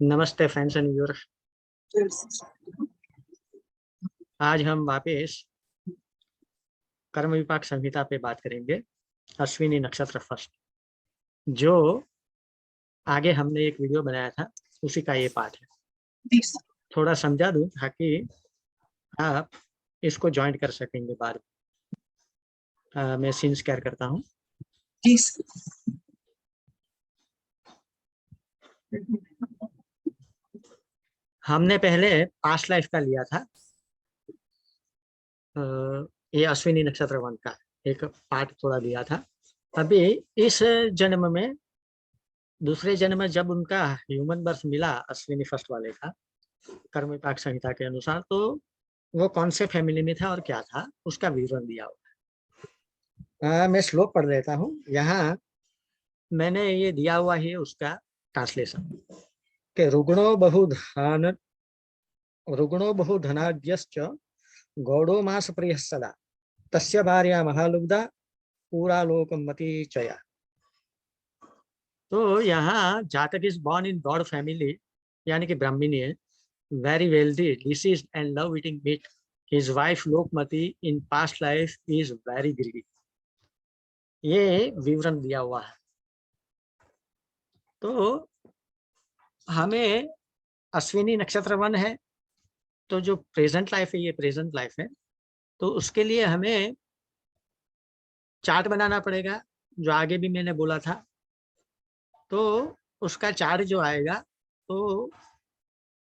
नमस्ते friends and viewers. आज हम वापस कर्म विपाक संहिता पे बात करेंगे। अश्विनी नक्षत्र फर्स्ट, जो आगे हमने एक वीडियो बनाया था उसी का ये पार्ट है। थोड़ा समझा दूं ताकि आप इसको ज्वाइन कर सकेंगे बाद में। मैं सीन शेयर करता हूँ। हमने पहले पास्ट लाइफ का लिया था। ये अश्विनी नक्षत्र वन का एक पार्ट थोड़ा लिया था। अभी इस जन्म में, दूसरे जन्म में जब उनका ह्यूमन बर्थ मिला अश्विनी फर्स्ट वाले का कर्म विपाक संहिता के अनुसार, तो वो कौन से फैमिली में था और क्या था उसका विवरण दिया हुआ है। मैं श्लोक पढ़ देता हूँ। यहाँ मैंने ये दिया हुआ है उसका ट्रांसलेशन के रुग्णो बहुधनाढ्यश्च गौड़ो मास प्रिय सदा तस्य भार्या महालुब्धा पूरा लोकमती चया। तो यहाँ जातक is born in god family, यानी कि ब्राह्मणी है, very wealthy, diseased and love eating meat. His wife Lokmati in past life is very greedy. ये विवरण दिया हुआ है। तो हमें अश्विनी नक्षत्र वन है, तो जो प्रेजेंट लाइफ है ये प्रेजेंट लाइफ है, तो उसके लिए हमें चार्ट बनाना पड़ेगा, जो आगे भी मैंने बोला था। तो उसका चार्ट जो आएगा तो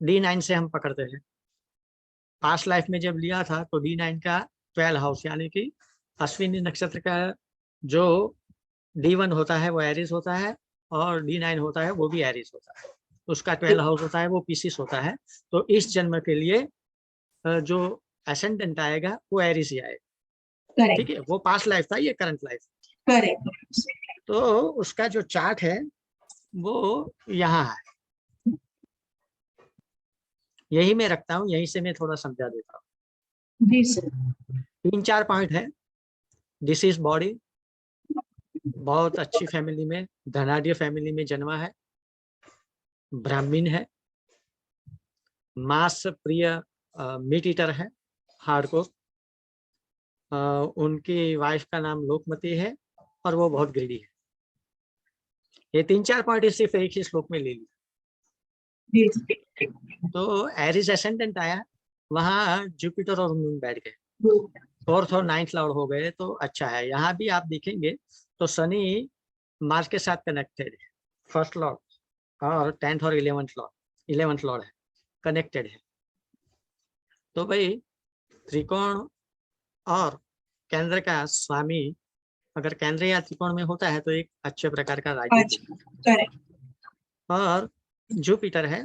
D9 से हम पकड़ते हैं। पास्ट लाइफ में जब लिया था तो D9 का 12 हाउस, यानी कि अश्विनी नक्षत्र का जो D1 होता है वो एरिस होता है, और D9 होता है वो भी एरिस होता है। उसका 12 हाउस होता है वो पीसिस होता है। तो इस जन्म के लिए जो एसेंडेंट आएगा वो एरिस ही आएगा। ठीक है, वो पास्ट लाइफ था, ये करंट लाइफ। करेक्ट। तो उसका जो चार्ट है वो यहाँ है, यही मैं रखता हूँ, यहीं से मैं थोड़ा समझा देता हूँ। जी सर। 3-4 पॉइंट है। दिस इज बॉडी, बहुत अच्छी फैमिली में, धनाढ़ फैमिली में जन्मा है, ब्राह्मण है, मांस प्रिय मीट ईटर है, हार्डकोर। उनकी वाइफ का नाम लोकमती है और वो बहुत ग्रीडी है। ये 3-4 पॉइंट सिर्फ एक ही श्लोक में ले लिया। तो एरिस एसेंडेंट आया, वहां जुपिटर और मून बैठ गए, फोर्थ और 9th लॉर्ड हो गए, तो अच्छा है। यहाँ भी आप देखेंगे तो शनि मार्स के साथ कनेक्टेड है, फर्स्ट लॉर्ड, और 10th और 11th लॉर्ड है, कनेक्टेड है। तो भाई त्रिकोण और केंद्र का स्वामी अगर केंद्र या त्रिकोण में होता है तो एक अच्छे प्रकार का राज्य। और जुपिटर है,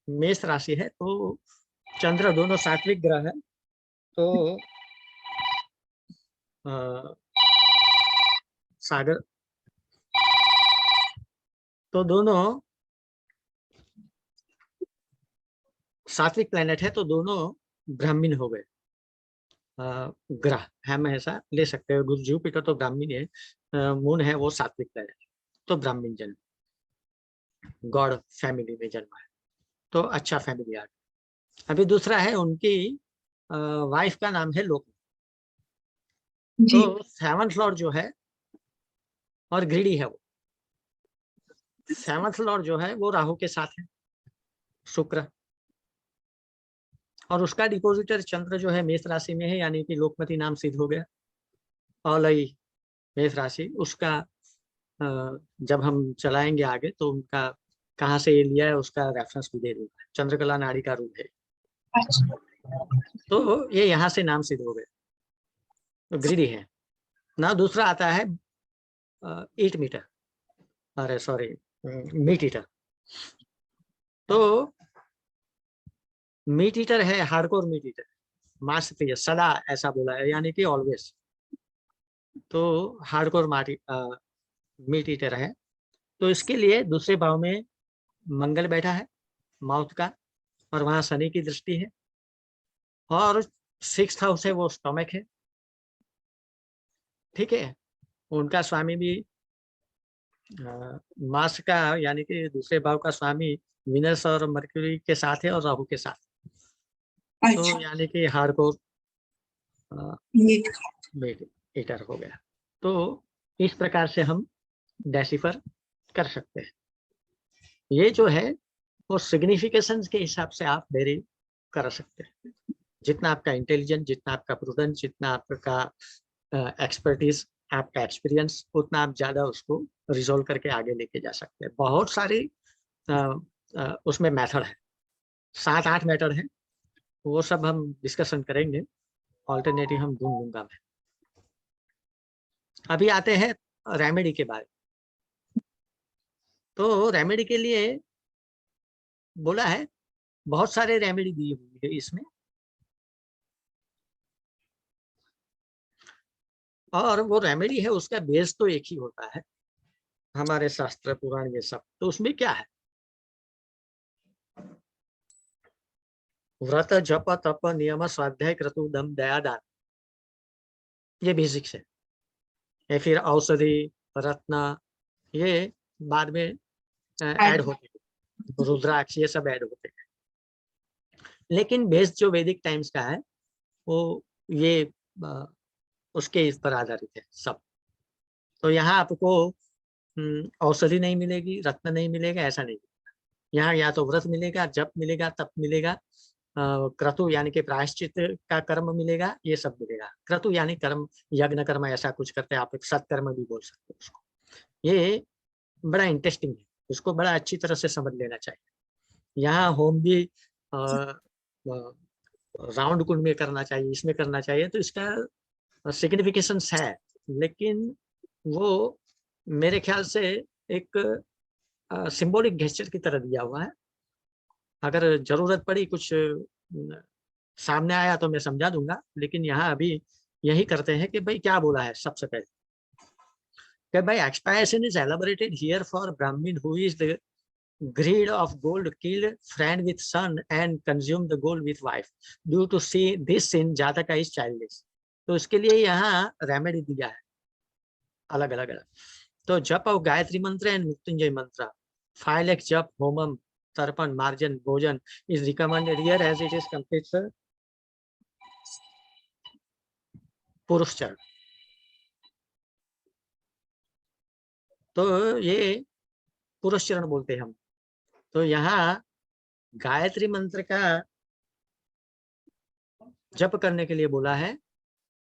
मेष राशि है, तो चंद्र, दोनों सात्विक ग्रह है। तो सागर, तो दोनों सात्विक प्लेनेट है, तो दोनों ब्राह्मण हो गए ग्रह। हम ऐसा ले सकते हैं, गुरु जुपिटर तो ब्राह्मण है, मून है वो सात्विक प्लेनेट, तो ब्राह्मण जन्म, गॉड फैमिली में जन्मा है, तो अच्छा फैमिली आ गया। अभी दूसरा है, उनकी वाइफ का नाम है लोक। तो 7th लॉर्ड जो है और ग्रीडी है, वो 7th लॉर्ड जो है वो राहु के साथ है, शुक्र, और उसका डिपोजिटर चंद्र जो है मेष राशि में है, यानी कि लोकमती नाम सिद्ध हो गया। औलई मेष राशि, उसका जब हम चलाएंगे आगे तो उनका कहाँ से ये लिया है उसका रेफरेंस भी दे दूंगा। चंद्रकला नाड़ी का रूप है। तो ये यहाँ से नाम सिद्ध हो गए, तो ग्रीडी है ना। दूसरा आता है ईट मीटर, अरे सॉरी, मीट ईटर। तो मीट ईटर है, हार्डकोर मीट ईटर, मांस प्रिय सदा, ऐसा बोला है, यानी कि ऑलवेज। तो हार्डकोर मीट ईटर है। तो इसके लिए दूसरे भाव में मंगल बैठा है, माउथ का, और वहां शनि की दृष्टि है, और 6th हाउस है वो स्टोमक है। ठीक है, उनका स्वामी भी मार्स का यानी कि दूसरे भाव का स्वामी विनस और मरक्यूरी के साथ है और राहु के साथ, तो अच्छा, यानी कि हार्डकोर मीट ईटर हो गया। तो इस प्रकार से हम डेसिफर कर सकते हैं। ये जो है वो सिग्निफिकेशन के हिसाब से आप वेरी कर सकते हैं। जितना आपका इंटेलिजेंस, जितना आपका प्रूडेंस, जितना आपका एक्सपर्टीज, आपका एक्सपीरियंस, उतना आप ज्यादा उसको रिजोल्व करके आगे लेके जा सकते हैं। बहुत सारी उसमें मेथड है, 7-8 मेथड है, वो सब हम डिस्कशन करेंगे, ऑल्टरनेटिव हम ढूंढ लूंगा मैं। अभी आते हैं रेमेडी के बारे में। तो रेमेडी के लिए बोला है, बहुत सारे रेमेडी दी हुई है इसमें, और वो रेमेडी है उसका बेस तो एक ही होता है, हमारे शास्त्र पुराण ये सब। तो उसमें क्या है, व्रत जप तप नियम स्वाध्याय क्रतु दम दया दान, ये बेसिक्स है। या फिर औषधि रत्न, ये बाद में ऐड होते हैं, रुद्राक्ष ये सब ऐड होते हैं, लेकिन बेस जो वैदिक टाइम्स का है वो ये उसके इस पर आधारित है सब। तो यहाँ आपको औषधि नहीं मिलेगी, रत्न नहीं मिलेगा, ऐसा नहीं। यहाँ या तो व्रत मिलेगा, जप मिलेगा, तप मिलेगा, क्रतु यानी कि प्रायश्चित का कर्म मिलेगा, ये सब मिलेगा। क्रतु यानी कर्म, यज्ञ कर्म ऐसा कुछ करते हैं, आप एक सत्कर्म भी बोल सकते हो उसको। ये बड़ा इंटरेस्टिंग है, इसको बड़ा अच्छी तरह से समझ लेना चाहिए। यहाँ होम भी राउंड कुंड में करना चाहिए, इसमें करना चाहिए, तो इसका सिग्निफिकेशन है, लेकिन वो मेरे ख्याल से एक सिंबॉलिक गेस्चर की तरह दिया हुआ है। अगर जरूरत पड़ी, कुछ सामने आया तो मैं समझा दूंगा, लेकिन यहाँ अभी यही करते हैं कि भाई क्या बोला है सबसे पहले कि भाई expiation is elaborated here for Brahmin who is the greed of gold killed friend with son and consumed the gold with wife due to see this sin Jataka is childless। तो इसके लिए यहाँ रेमेडी दिया है अलग अलग अलग। तो जप और गायत्री मंत्र एंड मृत्युंजय मंत्र, 5 लाख जप, होमम, तर्पण, मार्जन, भोजन is recommended here as it is complete पुरुष चरण। तो ये पुरुष चरण बोलते हैं हम। तो यहाँ गायत्री मंत्र का जप करने के लिए बोला है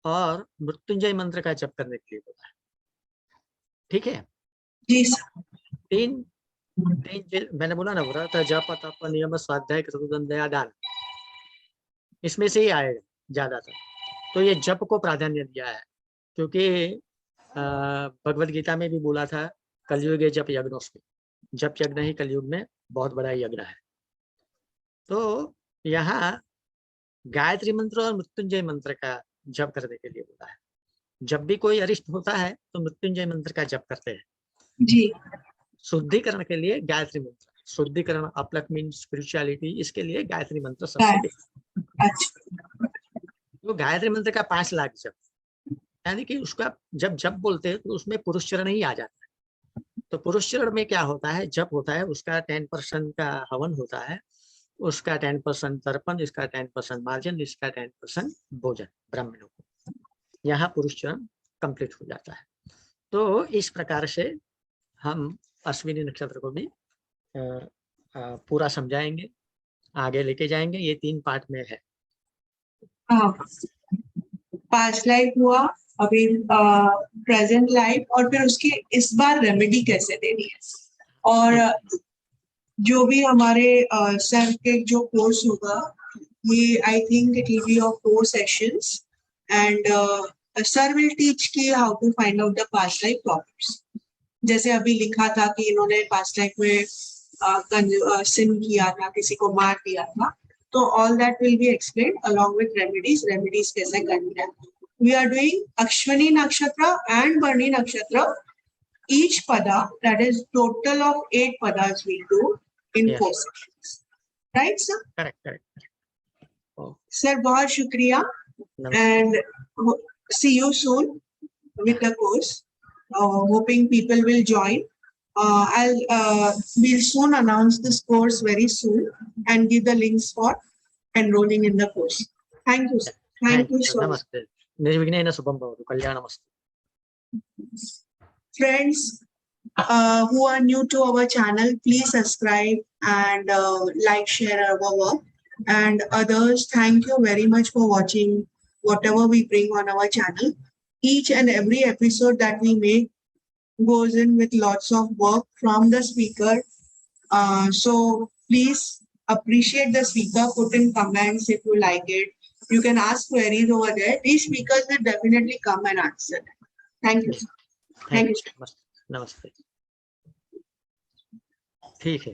और मृत्युंजय मंत्र का जप करने के लिए बोला है, ठीक है। जी तीन तीन मैंने बोला ना, व्रत जप तप नियम स्वाध्याय क्रतुदम दया दान, इसमें से ही आएगा ज्यादातर। तो ये जप को प्राधान्य दिया है, क्योंकि भगवत गीता में भी बोला था कलयुग जप यज्ञोस्मि, जप यज्ञ ही कलयुग में बहुत बड़ा यज्ञ है। तो यहाँ गायत्री मंत्र और मृत्युंजय मंत्र का जप करने के लिए बोला है। जब भी कोई अरिष्ट होता है तो मृत्युंजय मंत्र का जप करते हैं जी। शुद्धिकरण के लिए गायत्री मंत्र, शुद्धिकरण, अपलक मीन स्पिरिचुअलिटी, इसके लिए गायत्री मंत्र सबसे बेस्ट। अच्छा, तो गायत्री मंत्र का 5 लाख जप, यानी कि उसका जब जप बोलते हैं तो उसमें पुरुष चरण ही आ जाता है। तो पुरुष चरण में क्या होता है, जप होता है, उसका 10% का हवन होता है, उसका 10% तर्पण, इसका 10% मार्जन, इसका 10% भोजन ब्राह्मणों को। यहाँ पुरुष चरण कंप्लीट हो जाता है। तो इस प्रकार से हम अश्विनी नक्षत्र को भी पूरा समझाएंगे, आगे लेके जाएंगे। ये 3 पार्ट में है। हाँ, पास्ट लाइफ हुआ, अभी प्रेजेंट लाइफ, और फिर उसके इस बार रेमेडी कैसे देनी है। और जो भी हमारे सर के जो कोर्स होगा, ये I think it will be of 4 sessions, and sir will teach कि how to find out the past life problems. जैसे अभी लिखा था कि इन्होंने पास्ट लाइफ में सिन किया था, किसी को मार दिया था, तो all that will be explained along with remedies कैसे करनी है। वी आर डूइंग अश्विनी नक्षत्र एंड भरणी नक्षत्र, each pada, that is total of 8 padas we do in 4 sections, right sir? Correct. Sir, बहुत शुक्रिया, and see you soon with the course. Hoping people will join We'll soon announce this course very soon and give the links for enrolling in the course. Thank you. Thank you so much. Namaste. Nirvighena Shubham Bhavatu. Kalyanamastu. Friends who are new to our channel, please subscribe and like, share our work. And others, thank you very much for watching whatever we bring on our channel. Each and every episode that we make goes in with lots of work from the speaker. So please appreciate the speaker, put in comments if you like it. You can ask queries over there. These speakers will definitely come and answer. Thank you. Thank you. Namaste. ठीक है.